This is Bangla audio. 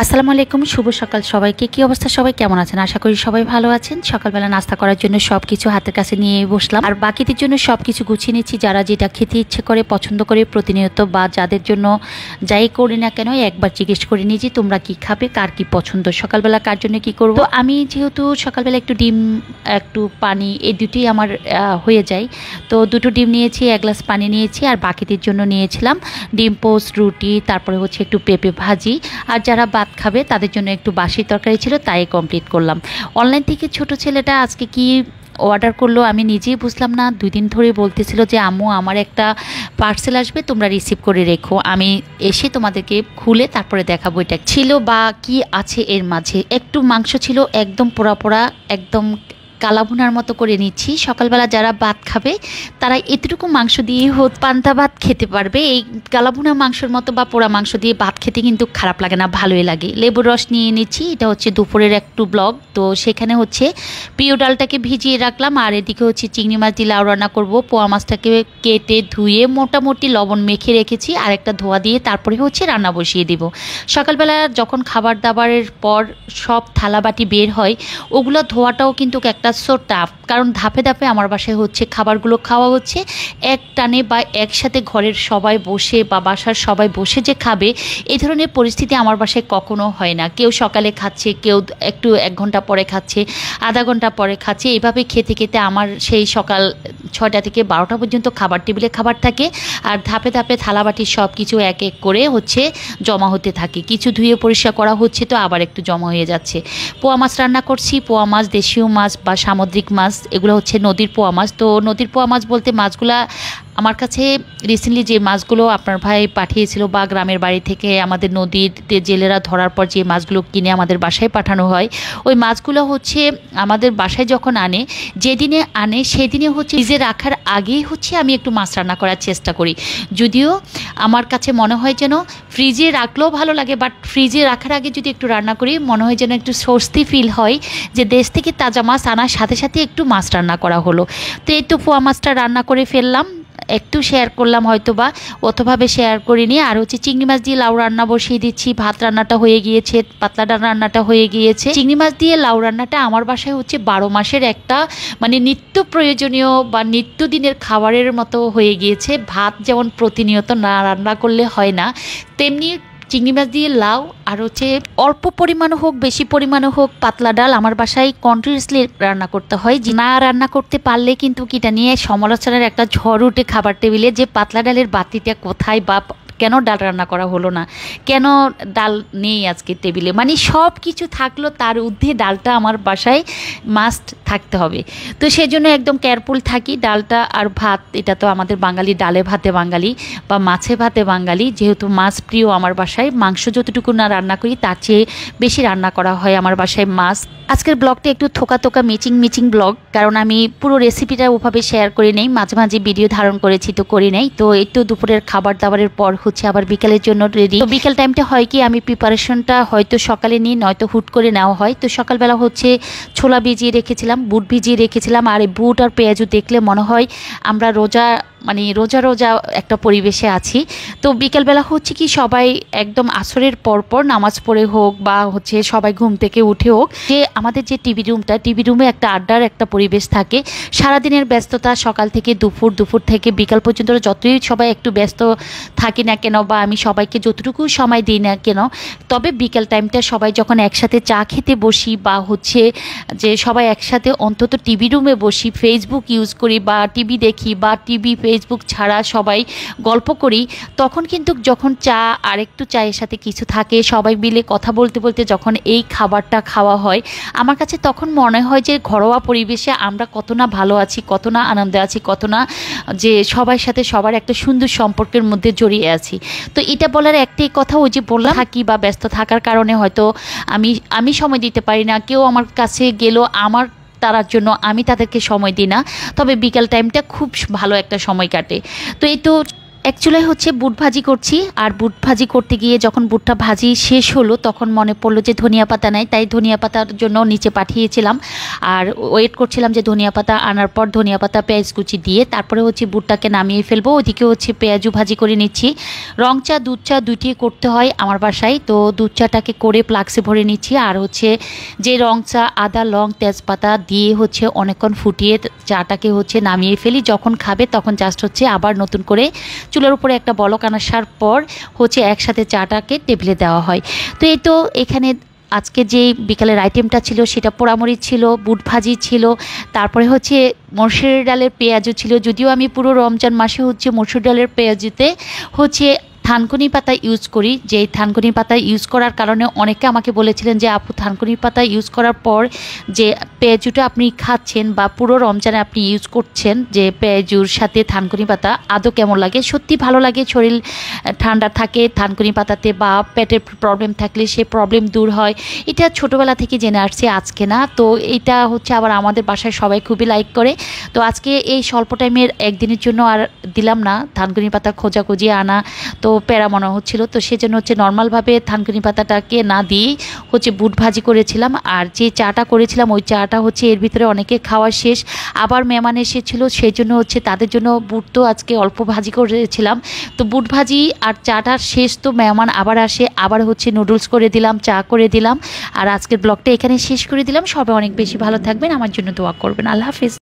আসসালামু আলাইকুম, শুভ সকাল সবাইকে। কি অবস্থা, সবাই কেমন আছেন? আশা করি সবাই ভালো আছেন। সকালবেলা নাস্তা করার জন্য সবকিছু হাতের কাছে নিয়ে বসলাম, আর বাকিদের জন্য সবকিছু গুছিয়ে নিচ্ছি। যারা যেটা খেতে ইচ্ছে করে, পছন্দ করে প্রতিনিয়ত, বা যাদের জন্য যাই করি না কেন একবার জিজ্ঞেস করে নিই যে তোমরা কি খাবে, কার কি পছন্দ, সকালবেলা কার জন্য কি করব। তো আমি যেহেতু সকালবেলা একটু ডিম একটু পানি এই দুটোই আমার হয়ে যায়, তো দুটো ডিম নিয়েছি, এক গ্লাস পানি নিয়েছি, আর বাকিদের জন্য নিয়েছিলাম ডিম পোস্ট, রুটি, তারপরে হচ্ছে একটু পেঁপে ভাজি, আর যারা ভাত খাবে তাদের জন্য একটু বাসি তরকারি ছিল, তাই কমপ্লিট করলাম। অনলাইন থেকে ছোট ছেলেটা আজকে কি অর্ডার করলো আমি নিজেই বুঝলাম না। 2 দিন ধরে বলতেছিল যে আম্মু আমার একটা পার্সেল আসবে, তোমরা রিসিভ করে রেখো, আমি এসে তোমাদেরকে খুলে তারপরে দেখাবো এটা ছিল বা কি আছে এর মাঝে। একটু মাংস ছিল, একদম পোড়া পোড়া, একদম কালাভুনার মতো করে নিচ্ছি। সকালবেলা যারা ভাত খাবে তারা এতটুকু মাংস দিয়ে পান্তা ভাত খেতে পারবে। এই কালাভুনা মাংসের মতো বা পোড়া মাংস দিয়ে ভাত খেতে কিন্তু খারাপ লাগে না, ভালোই লাগে। লেবুর রস নিয়ে নিচ্ছি, এটা হচ্ছে দুপুরের একটু ব্লগ। তো সেখানে হচ্ছে প্রিয় ডালটাকে ভিজিয়ে রাখলাম, আর এদিকে হচ্ছে চিংড়ি মাছ দিয়ে লাউ রান্না করবো। পোয়া মাছটাকে কেটে ধুয়ে মোটামুটি লবণ মেখে রেখেছি, আর একটা ধোয়া দিয়ে তারপরে হচ্ছে রান্না বসিয়ে দেব। সকালবেলা যখন খাবার দাবারের পর সব থালাবাটি বের হয়, ওগুলো ধোয়াটাও কিন্তু একটা সো টাফ, কারণ ধাপে ধাপে আমার বাসায় হচ্ছে খাবারগুলো খাওয়া হচ্ছে এক টানে বা একসাথে ঘরের সবাই বসে বা বাসার সবাই বসে যে খাবে, এই ধরনের পরিস্থিতি আমার বাসায় কখনো হয় না। কেউ সকালে খাচ্ছে, কেউ একটু 1 ঘন্টা পরে খাচ্ছে, আধা ঘন্টা পরে খাচ্ছে, এইভাবে খেতে খেতে আমার সেই সকাল 6টা থেকে 12টা পর্যন্ত খাবার টেবিলে খাবার থাকে, আর ধাপে ধাপে থালাবাটি সব কিছু এক এক করে হচ্ছে জমা হতে থাকে। কিছু ধুয়ে পরিষ্কার করা হচ্ছে, তো আবার একটু জমা হয়ে যাচ্ছে। পোয়া মাছ রান্না করছি, পোয়া মাছ দেশীয় মাছ বা সামুদ্রিক মাছ, এগুলো হচ্ছে নদীর পোয়া মাছ। তো নদীর পোয়া মাছ বলতে মাছগুলা আমার কাছে রিসেন্টলি যে মাছগুলো আপনার ভাই পাঠিয়েছিল, বা গ্রামের বাড়ি থেকে আমাদের নদীতে জেলেরা ধরার পর যে মাছগুলো কিনে আমাদের বাসায় পাঠানো হয়, ওই মাছগুলো হচ্ছে আমাদের বাসায় যখন আনে, যেদিনে আনে সেদিনে হচ্ছে ফ্রিজে রাখার আগেই হচ্ছে আমি একটু মাছ রান্না করার চেষ্টা করি। যদিও আমার কাছে মনে হয় যেন ফ্রিজে রাখলেও ভালো লাগে, বাট ফ্রিজে রাখার আগে যদি একটু রান্না করি মনে হয় যেন একটু স্বস্তি ফিল হয়, যে দেশ থেকে তাজা মাছ আনার সাথে সাথে একটু মাছ রান্না করা হলো। তো এই তো পোয়া মাছটা রান্না করে ফেললাম, একটু শেয়ার করলাম হয়তো বা অতভাবে শেয়ার করিনি। আর হচ্ছে চিংড়ি মাছ দিয়ে লাউ রান্না বসিয়ে দিচ্ছি, ভাত রান্নাটা হয়ে গিয়েছে, পাতলা ডাল রান্নাটা হয়ে গিয়েছে। চিংড়ি মাছ দিয়ে লাউ রান্নাটা আমার বাসায় হচ্ছে 12 মাসের একটা মানে নিত্য প্রয়োজনীয় বা নিত্যদিনের খাবারের মতো হয়ে গিয়েছে। ভাত যেমন প্রতিনিয়ত না রান্না করলে হয় না, তেমনি চিংড়ি মাছ দিয়ে লাউ, আর হচ্ছে অল্প পরিমাণে হোক বেশি পরিমাণে হোক পাতলা ডাল আমার বাসায় কন্টিনিউসলি রান্না করতে হয়। না রান্না করতে পারলে কিন্তু কিটা নিয়ে সমালোচনার একটা ঝড় উঠে খাবার টেবিলে, যে পাতলা ডালের বাতিটা কোথায়, বা কেন ডাল রান্না করা হলো না, কেন ডাল নেই আজকে টেবিলে, মানে সব কিছু থাকলো তার ঊর্ধ্বে ডালটা আমার বাসায় মাস্ট থাকতে হবে। তো সেজন্য একদম কেয়ারফুল থাকি। ডালটা আর ভাত, এটা তো আমাদের বাঙালি, ডালে ভাতে বাঙালি বা মাছে ভাতে বাঙালি। যেহেতু মাছ প্রিয় আমার বাসায়, মাংস যতটুকু না রান্না করি তার চেয়ে বেশি রান্না করা হয় আমার বাসায় মাছ। আজকের ব্লগটা একটু থোকা থোকা মিচিং ব্লগ, কারণ আমি পুরো রেসিপিটা ওভাবে শেয়ার করে নেই, মাঝে মাঝে ভিডিও ধারণ করেছি তো করি নাই। তো এই তো দুপুরের খাবার দাবারের পর হচ্ছে আবার বিকালের জন্য রেডি। তো বিকাল টাইমটা হয় কি, আমি প্রিপারেশনটা হয়তো সকালে নিই, নয়তো হুট করে নেওয়া হয়। তো সকালবেলা হচ্ছে ছোলা ভিজিয়ে রেখেছিলাম, বুট ভিজিয়ে রেখেছিলাম, আর এই বুট আর পেঁয়াজু দেখলে মনে হয় আমরা রোজা মানে রোজা রোজা একটা পরিবেশে আছি। তো বিকেলবেলা হচ্ছে কি সবাই একদম আসরের পরপর নামাজ পড়ে হোক বা হচ্ছে সবাই ঘুম থেকে উঠে হোক, যে আমাদের যে টিভি রুমে একটা আড্ডার একটা পরিবেশ থাকে। সারাদিনের ব্যস্ততা সকাল থেকে দুপুর থেকে বিকাল পর্যন্ত যতই সবাই একটু ব্যস্ত থাকি না কেন, বা আমি সবাইকে যতটুকু সময় দিই না কেন, তবে বিকেল টাইমটা সবাই যখন একসাথে চা খেতে বসি, বা হচ্ছে যে সবাই একসাথে অন্তত টিভি রুমে বসি, ফেসবুক ইউজ করি বা টিভি দেখি, বা টিভি ফেসবুক ছাড়া সবাই গল্প করি, তখন কিন্তু যখন চা আর একটু চায়ের সাথে কিছু থাকে, সবাই মিলে কথা বলতে বলতে যখন এই খাবারটা খাওয়া হয়, আমার কাছে তখন মনে হয় যে ঘরোয়া পরিবেশে আমরা কত না ভালো আছি, কত না আনন্দে আছি, কত না যে সবার সাথে সবার একটা সুন্দর সম্পর্কের মধ্যে জড়িয়ে আছি। তো এটা বলার একটাই কথা, ওই যে বললাম থাকি বা ব্যস্ত থাকার কারণে হয়তো আমি সময় দিতে পারি না। কেউ আমার কাছে গেল আমার তার জন্য আমি তাদেরকে সময় দিই না, তবে বিকাল টাইমটা খুব ভালো একটা সময় কাটে। তো এই তো অ্যাকচুয়ালি হচ্ছে বুট ভাজি করছি, আর বুট ভাজি করতে গিয়ে যখন বুটটা ভাজি শেষ হলো তখন মনে পড়লো যে ধনিয়া পাতা নাই, তাই ধনিয়া পাতার জন্য নিচে পাঠিয়েছিলাম আর ওয়েট করছিলাম যে ধনিয়া পাতা আনার পর ধনিয়া পাতা পেঁয়াজ কুচি দিয়ে তারপরে হচ্ছে বুটটাকে নামিয়ে ফেলবো। ওইদিকে হচ্ছে পেঁয়াজু ভাজি করে নিচ্ছি। রং চা দুধ চা দুইটি করতে হয় আমার বাসায়, তো দুধ চাটাকে করে ফ্লাক্সে ভরে নিচ্ছি। আর হচ্ছে যে রং চা আদা লং তেজপাতা দিয়ে হচ্ছে অনেকক্ষণ ফুটিয়ে চাটাকে হচ্ছে নামিয়ে ফেলি। যখন খাবে তখন জাস্ট হচ্ছে আবার নতুন করে চুলার উপরে একটা বলক আনার পর হচ্ছে একসাথে চাটাকে টেবিলে দেওয়া হয়। তো এই তো এখানে আজকে যে বিকালের আইটেমটা ছিল সেটা পোড়ামরিচ ছিল, বুট ভাজি ছিল, তারপরে হচ্ছে মসুর ডালের পেঁয়াজও ছিল। যদিও আমি পুরো রমজান মাসে হচ্ছে মসুর ডালের পেঁয়াজিতে হচ্ছে থানকুনি পাতা ইউজ করি, যে থানকুনি পাতা ইউজ করার কারণে অনেকে আমাকে বলেছিলেন যে আপু থানকুনি পাতা ইউজ করার পর যে পেঁয়াজুটা আপনি খাচ্ছেন বা পুরো রমজানে আপনি ইউজ করছেন যে পেঁয়াজুর সাথে থানকুনি পাতা আদৌ কেমন লাগে। সত্যি ভালো লাগে, শরীর ঠান্ডা থাকে থানকুনি পাতাতে, বা পেটের প্রবলেম থাকলে সেই প্রবলেম দূর হয়। এটা ছোটোবেলা থেকে জেনে আসছে, আজকে না। তো এটা হচ্ছে আবার আমাদের বাসায় সবাই খুবই লাইক করে। তো আজকে এই স্বল্প টাইমের একদিনের জন্য আর দিলাম না থানকুনি পাতা খোঁজাখুঁজি আনা, তো প্যারা মনে হচ্ছিলো, তো সেজন্য হচ্ছে নর্মালভাবে থানকুনি পাতাটাকে না দিয়ে হচ্ছে বুট ভাজি করেছিলাম। আর যে চাটা করেছিলাম ওই চাটা হচ্ছে এর ভিতরে অনেকে খাওয়া শেষ, আবার মেহমান এসেছিলো, সেই জন্য হচ্ছে তাদের জন্য বুট তো আজকে অল্প ভাজি করেছিলাম। তো বুট ভাজি আর চাটা শেষ, তো মেহমান আবার আসে, আবার হচ্ছে নুডলস করে দিলাম, চা করে দিলাম। আর আজকের ব্লগটা এখানে শেষ করে দিলাম। সবাই অনেক বেশি ভালো থাকবেন, আমার জন্য দোয়া করবেন। আল্লাহ হাফিজ।